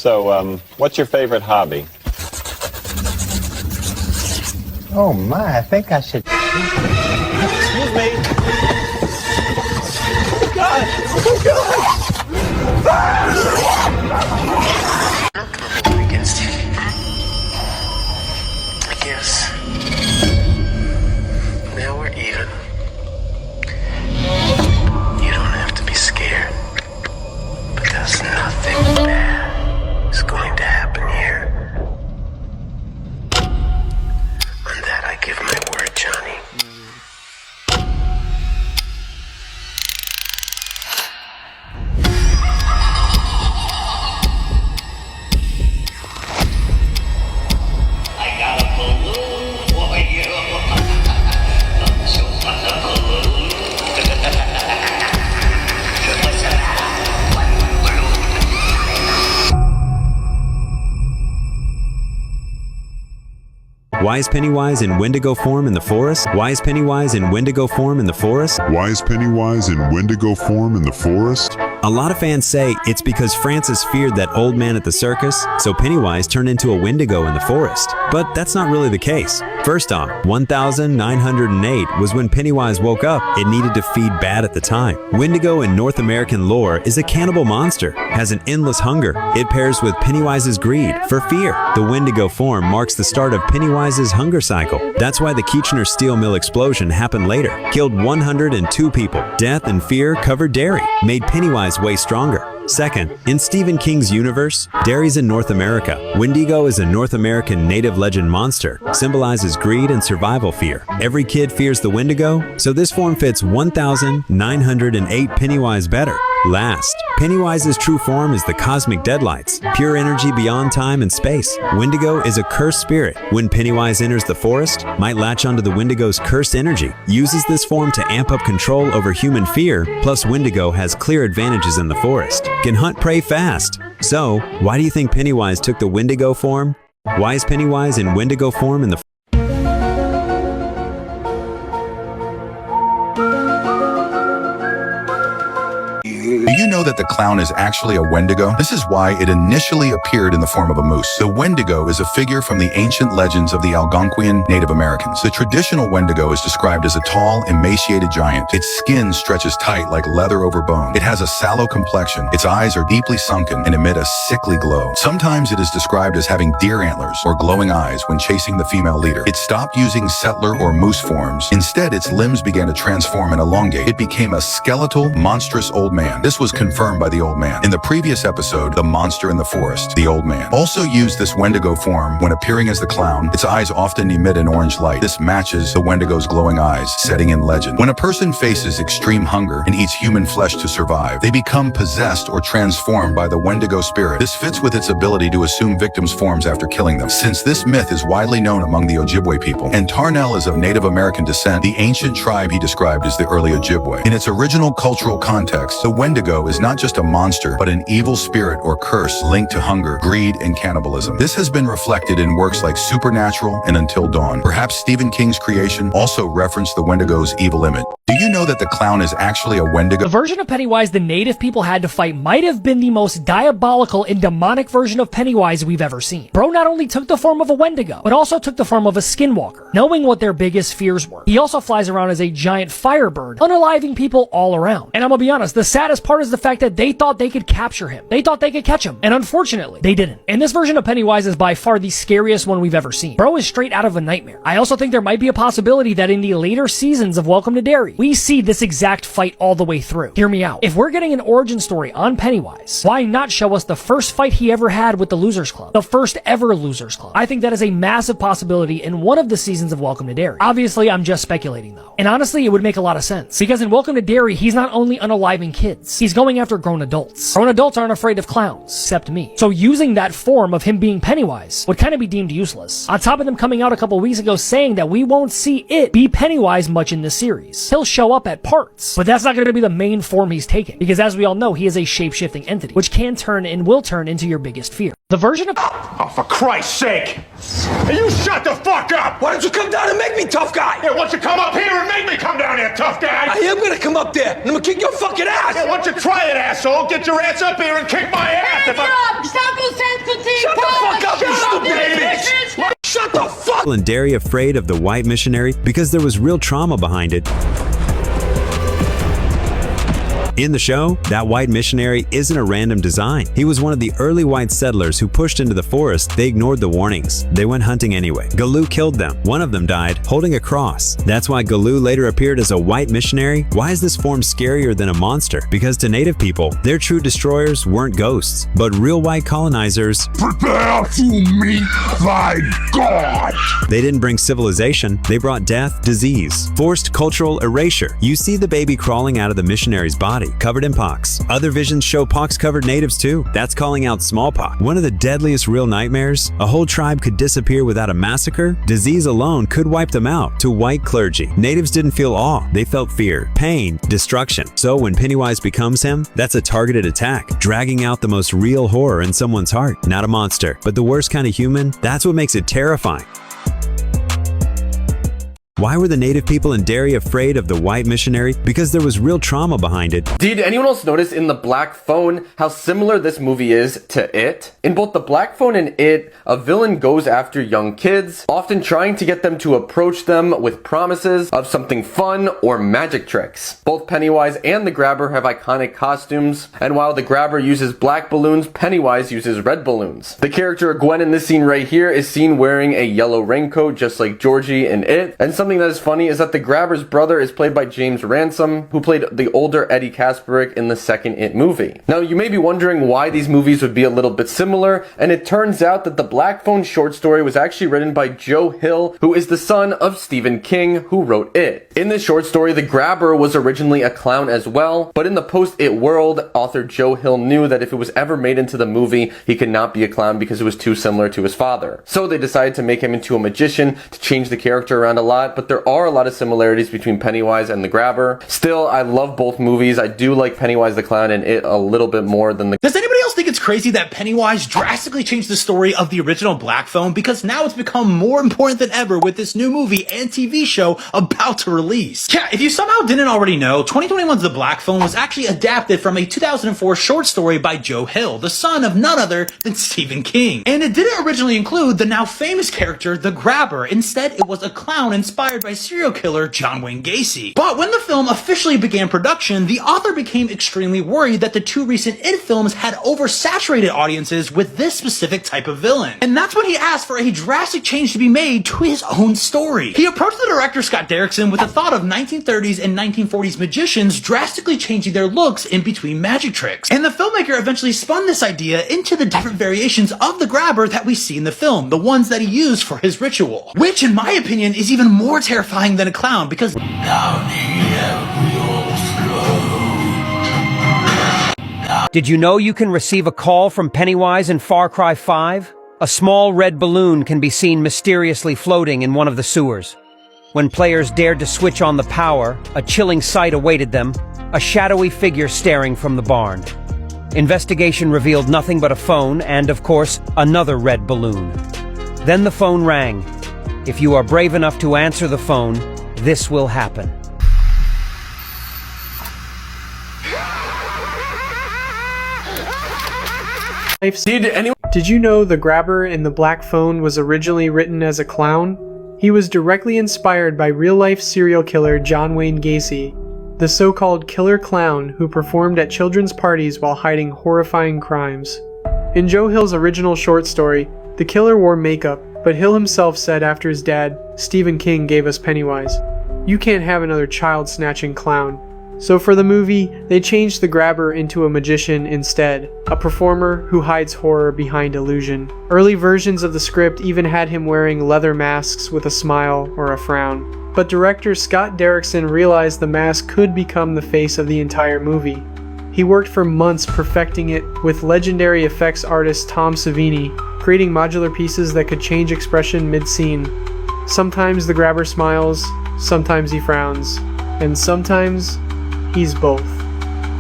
So, what's your favorite hobby? Oh my, I think I should... Excuse me. Oh God! Oh God! Against you. I guess. Now we're even. You don't have to be scared. Because nothing bad is going to happen here. On that I give my word, Johnny. I got a balloon for you. Don't you want a balloon? What's the matter? What balloon? Why is Pennywise in Wendigo form in the forest? Why is Pennywise in Wendigo form in the forest? Why is Pennywise in Wendigo form in the forest? A lot of fans say it's because Francis feared that old man at the circus, so Pennywise turned into a Wendigo in the forest. But that's not really the case. First off, 1908 was when Pennywise woke up. It needed to feed bad at the time. Wendigo in North American lore is a cannibal monster, has an endless hunger. It pairs with Pennywise's greed for fear. The Wendigo form marks the start of Pennywise's hunger cycle. That's why the Kitchener steel mill explosion happened later, killed 102 people. Death and fear covered Derry, made Pennywise way stronger. Second, in Stephen King's universe, Derry's in North America. Wendigo is a North American native legend monster, symbolizes greed and survival fear. Every kid fears the Wendigo, so this form fits 1908 Pennywise better. Last, Pennywise's true form is the cosmic deadlights, pure energy beyond time and space. Wendigo is a cursed spirit. When Pennywise enters the forest, might latch onto the Wendigo's cursed energy, uses this form to amp up control over human fear, plus Wendigo has clear advantages in the forest, can hunt prey fast. So, why do you think Pennywise took the Wendigo form? Why is Pennywise in Wendigo form in the Do you know that the clown is actually a Wendigo? This is why it initially appeared in the form of a moose. The Wendigo is a figure from the ancient legends of the Algonquian Native Americans. The traditional Wendigo is described as a tall, emaciated giant. Its skin stretches tight like leather over bone. It has a sallow complexion. Its eyes are deeply sunken and emit a sickly glow. Sometimes it is described as having deer antlers or glowing eyes when chasing the female leader. It stopped using settler or moose forms. Instead, its limbs began to transform and elongate. It became a skeletal, monstrous old man. This was confirmed by the old man. In the previous episode, The Monster in the Forest, the old man also used this Wendigo form when appearing as the clown. Its eyes often emit an orange light. This matches the Wendigo's glowing eyes, setting in legend. When a person faces extreme hunger and eats human flesh to survive, they become possessed or transformed by the Wendigo spirit. This fits with its ability to assume victims' forms after killing them. Since this myth is widely known among the Ojibwe people, and Tarnell is of Native American descent, the ancient tribe he described as the early Ojibwe. In its original cultural context, the Wendigo is not just a monster, but an evil spirit or curse linked to hunger, greed, and cannibalism. This has been reflected in works like Supernatural and Until Dawn. Perhaps Stephen King's creation also referenced the Wendigo's evil image. Do you know that the clown is actually a Wendigo? The version of Pennywise the native people had to fight might have been the most diabolical and demonic version of Pennywise we've ever seen. Bro not only took the form of a Wendigo, but also took the form of a skinwalker, knowing what their biggest fears were. He also flies around as a giant firebird, unaliving people all around. And I'm gonna be honest, the saddest part is the fact that they thought they could capture him. They thought they could catch him. And unfortunately, they didn't. And this version of Pennywise is by far the scariest one we've ever seen. Bro is straight out of a nightmare. I also think there might be a possibility that in the later seasons of Welcome to Derry, we see this exact fight all the way through. Hear me out. If we're getting an origin story on Pennywise, why not show us the first fight he ever had with the Losers Club? The first ever Losers Club. I think that is a massive possibility in one of the seasons of Welcome to Derry. Obviously, I'm just speculating though. And honestly, it would make a lot of sense. Because in Welcome to Derry, he's not only unaliving kids, he's going after grown adults. Grown adults aren't afraid of clowns, except me. So using that form of him being Pennywise would kind of be deemed useless. On top of them coming out a couple weeks ago saying that we won't see it be Pennywise much in this series. He'll show up at parts, but that's not going to be the main form he's taken. Because as we all know, he is a shape-shifting entity, which can turn and will turn into your biggest fear. The version of... Oh, for Christ's sake! Hey, you shut the fuck up! Why don't you come down and make me tough guy? Yeah, why don't you come up here and make me come down here, tough guy? I am gonna come up there, and I'm gonna kick your fucking ass! Yeah, why don't you try it, asshole? Get your ass up here and kick my ass! Hands up! Stop in Derry afraid of the white missionary because there was real trauma behind it. In the show, that white missionary isn't a random design. He was one of the early white settlers who pushed into the forest. They ignored the warnings. They went hunting anyway. Galoo killed them. One of them died, holding a cross. That's why Galoo later appeared as a white missionary. Why is this form scarier than a monster? Because to native people, their true destroyers weren't ghosts, but real white colonizers. Prepare to meet thy God! They didn't bring civilization. They brought death, disease, forced cultural erasure. You see the baby crawling out of the missionary's body, covered in pox. Other visions show pox-covered natives too. That's calling out smallpox. One of the deadliest real nightmares. A whole tribe could disappear without a massacre. Disease alone could wipe them out. To white clergy, natives didn't feel awe. They felt fear, pain, destruction. So when Pennywise becomes him, that's a targeted attack, dragging out the most real horror in someone's heart. Not a monster, but the worst kind of human. That's what makes it terrifying. Why were the native people in Derry afraid of the white missionary? Because there was real trauma behind it. Did anyone else notice in The Black Phone how similar this movie is to It? In both The Black Phone and It, a villain goes after young kids, often trying to get them to approach them with promises of something fun or magic tricks. Both Pennywise and the Grabber have iconic costumes, and while the Grabber uses black balloons, Pennywise uses red balloons. The character Gwen in this scene right here is seen wearing a yellow raincoat just like Georgie in It, and something that is funny is that the Grabber's brother is played by James Ransom, who played the older Eddie Kasperick in the second It movie. Now, you may be wondering why these movies would be a little bit similar, and it turns out that the Black Phone short story was actually written by Joe Hill, who is the son of Stephen King, who wrote It. In this short story, the Grabber was originally a clown as well, but in the post-It world, author Joe Hill knew that if it was ever made into the movie, he could not be a clown because it was too similar to his father. So they decided to make him into a magician to change the character around a lot, but there are a lot of similarities between Pennywise and the Grabber. Still, I love both movies. I do like Pennywise the Clown and It a little bit more than the... Does anybody else think it's crazy that Pennywise drastically changed the story of the original Black Phone? Because now it's become more important than ever with this new movie and TV show about to release. Yeah, if you somehow didn't already know, 2021's The Black Phone was actually adapted from a 2004 short story by Joe Hill, the son of none other than Stephen King. And it didn't originally include the now famous character, the Grabber. Instead, it was a clown inspired by serial killer John Wayne Gacy. But when the film officially began production, the author became extremely worried that the two recent It films had oversaturated audiences with this specific type of villain. And that's when he asked for a drastic change to be made to his own story. He approached the director Scott Derrickson with the thought of 1930s and 1940s magicians drastically changing their looks in between magic tricks. And the filmmaker eventually spun this idea into the different variations of the Grabber that we see in the film, the ones that he used for his ritual. Which, in my opinion, is even more terrifying than a clown because Did you know you can receive a call from Pennywise in Far Cry 5? A small red balloon can be seen mysteriously floating in one of the sewers. When players dared to switch on the power, a chilling sight awaited them, a shadowy figure staring from the barn. Investigation revealed nothing but a phone and, of course, another red balloon. Then the phone rang. If you are brave enough to answer the phone, this will happen. Did you know the Grabber in The Black Phone was originally written as a clown? He was directly inspired by real-life serial killer John Wayne Gacy, the so-called killer clown who performed at children's parties while hiding horrifying crimes. In Joe Hill's original short story, the killer wore makeup, but Hill himself said after his dad, Stephen King, gave us Pennywise, "You can't have another child-snatching clown." So for the movie, they changed the Grabber into a magician instead, a performer who hides horror behind illusion. Early versions of the script even had him wearing leather masks with a smile or a frown. But director Scott Derrickson realized the mask could become the face of the entire movie. He worked for months perfecting it with legendary effects artist Tom Savini, creating modular pieces that could change expression mid-scene. Sometimes the Grabber smiles, sometimes he frowns, and sometimes he's both.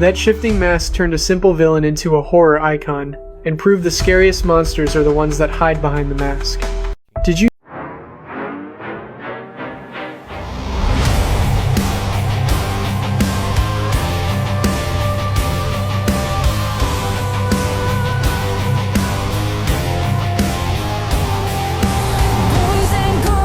That shifting mask turned a simple villain into a horror icon, and proved the scariest monsters are the ones that hide behind the mask. Did you Boys and girls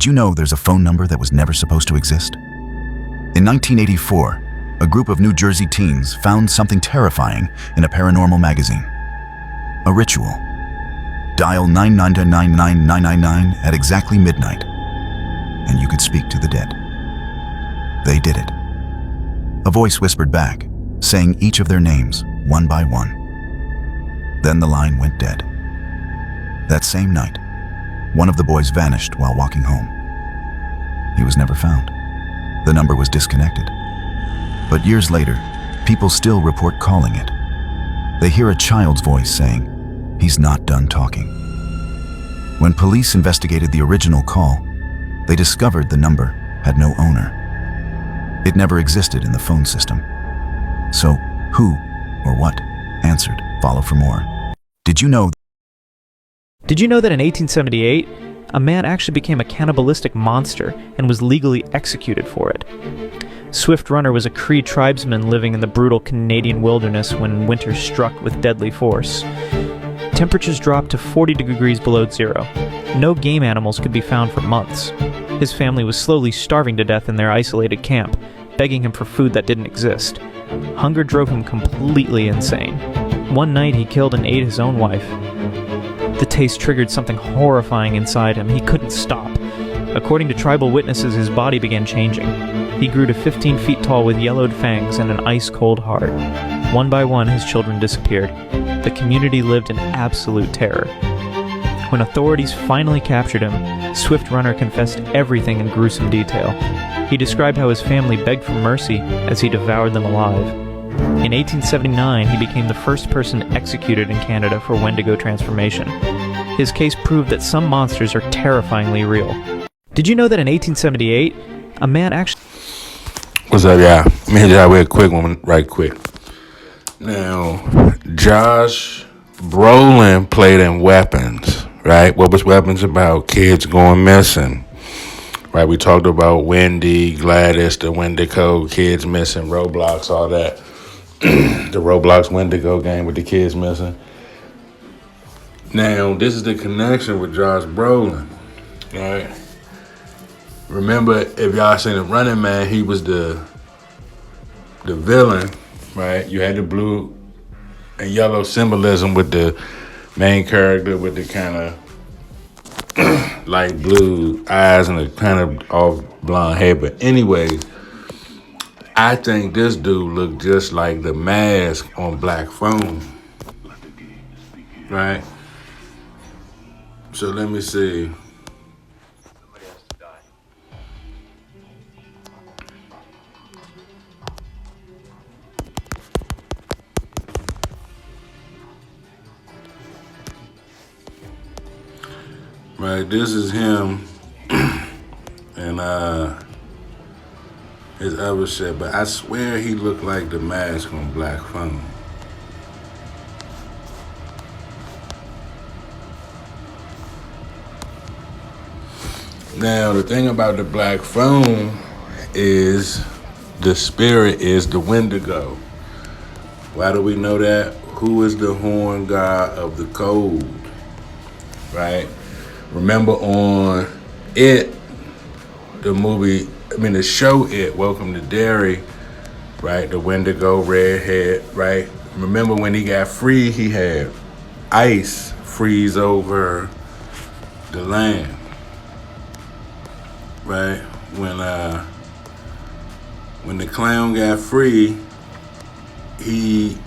Did you know there's a phone number that was never supposed to exist? In 1984, a group of New Jersey teens found something terrifying in a paranormal magazine. A ritual. Dial 9999999 at exactly midnight, and you could speak to the dead. They did it. A voice whispered back, saying each of their names, one by one. Then the line went dead. That same night, one of the boys vanished while walking home. He was never found. The number was disconnected. But years later, people still report calling it. They hear a child's voice saying, "He's not done talking." When police investigated the original call, they discovered the number had no owner. It never existed in the phone system. So, who or what answered? Follow for more. Did you know that in 1878, a man actually became a cannibalistic monster and was legally executed for it? Swift Runner was a Cree tribesman living in the brutal Canadian wilderness when winter struck with deadly force. Temperatures dropped to 40 degrees below zero. No game animals could be found for months. His family was slowly starving to death in their isolated camp, begging him for food that didn't exist. Hunger drove him completely insane. One night he killed and ate his own wife. The taste triggered something horrifying inside him. He couldn't stop. According to tribal witnesses, his body began changing. He grew to 15 feet tall with yellowed fangs and an ice-cold heart. One by one, his children disappeared. The community lived in absolute terror. When authorities finally captured him, Swift Runner confessed everything in gruesome detail. He described how his family begged for mercy as he devoured them alive. In 1879, he became the first person executed in Canada for Wendigo transformation. His case proved that some monsters are terrifyingly real. Did you know that in 1878, a man actually... What's up, y'all? Let me hit y'all with a quick one right quick. Now, Josh Brolin played in Weapons, right? What was Weapons about? Kids going missing. Right, we talked about Wendy, Gladys, the Wendigo, kids missing, Roblox, all that. The Roblox Wendigo game with the kids missing. Now, this is the connection with Josh Brolin, right? Remember, if y'all seen the Running Man, he was the villain, right? You had the blue and yellow symbolism with the main character with the kind of light blue eyes and a kind of off blonde hair. But anyways, I think this dude looked just like the mask on Black Phone, right? So let me see. Right, this is him and his other shit, but I swear he looked like the mask on Black Phone. Now, the thing about the Black Phone is the spirit is the Wendigo. Why do we know that? Who is the horn god of the cold, right? Remember on It, the movie, the show It, Welcome to Derry, right? The Wendigo redhead, right? Remember when he got free, he had ice freeze over the land, right? When the clown got free, he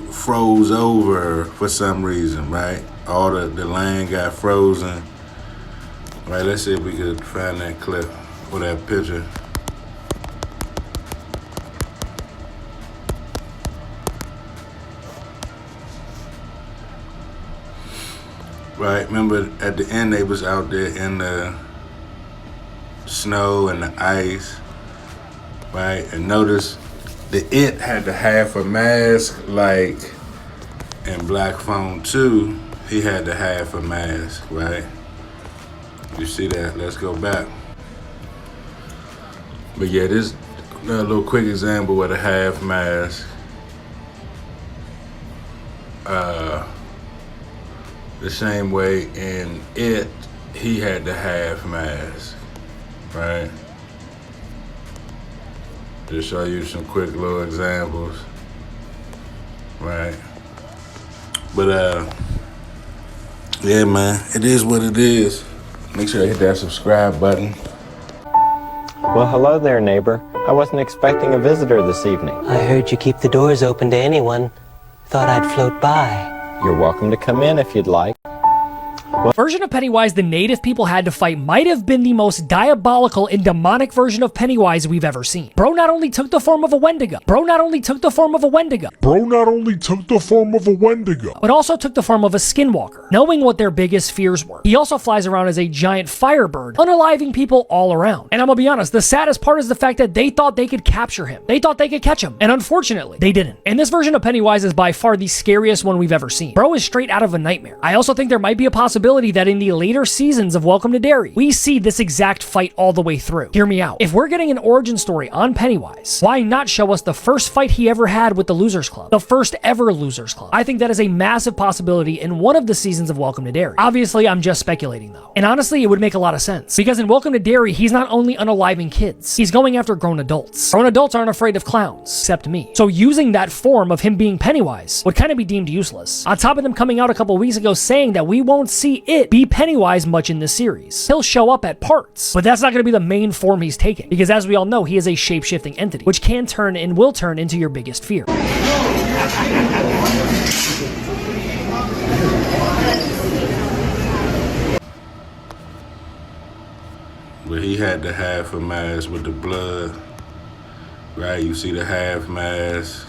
froze over for some reason, right? All the land got frozen. Right, let's see if we could find that clip or that picture. Right, remember at the end they was out there in the snow and the ice, right? And notice the It had the half a mask, like in Black Phone 2, he had the half a mask, right? You see that? Let's go back. But yeah, this a little quick example with a half mask. The same way in It, he had the half mask, right? To show you some quick little examples, right? But yeah, man, it is what it is. Make sure you hit that subscribe button. Well, hello there, neighbor. I wasn't expecting a visitor this evening. I heard you keep the doors open to anyone. Thought I'd float by. You're welcome to come in if you'd like. The version of Pennywise the native people had to fight might have been the most diabolical and demonic version of Pennywise we've ever seen. Bro not only took the form of a Wendigo, but also took the form of a skinwalker, knowing what their biggest fears were. He also flies around as a giant firebird, unaliving people all around. And I'm gonna be honest, the saddest part is the fact that they thought they could capture him. They thought they could catch him, and unfortunately, they didn't. And this version of Pennywise is by far the scariest one we've ever seen. Bro is straight out of a nightmare. I also think there might be a possibility that in the later seasons of Welcome to Derry, we see this exact fight all the way through. Hear me out. If we're getting an origin story on Pennywise, why not show us the first fight he ever had with the Losers Club? The first ever Losers Club. I think that is a massive possibility in one of the seasons of Welcome to Derry. Obviously, I'm just speculating though. And honestly, it would make a lot of sense. Because in Welcome to Derry, he's not only unaliving kids, he's going after grown adults. Grown adults aren't afraid of clowns, except me. So using that form of him being Pennywise would kind of be deemed useless. On top of them coming out a couple weeks ago saying that we won't see it be Pennywise much in this series. He'll show up at parts, but that's not going to be the main form he's taking, because as we all know, he is a shape-shifting entity, which can turn and will turn into your biggest fear. But he had the half a mask with the blood, right? You see the half mask.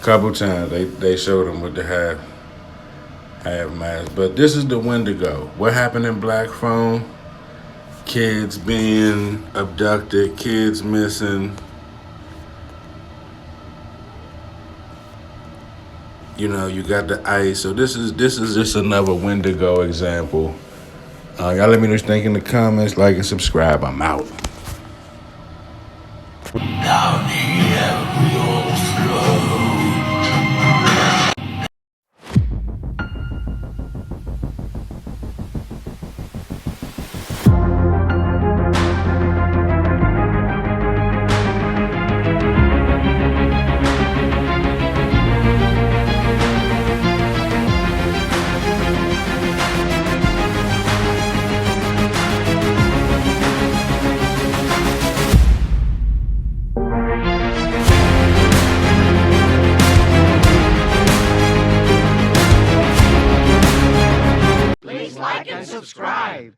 Couple times they showed him with the half mask. But this is the Wendigo. What happened in Black Phone? Kids being abducted, kids missing. You know, you got the ice. So this is just another Wendigo example. Y'all let me know what you think in the comments. Like and subscribe. I'm out. Down here real slow. Please like and subscribe.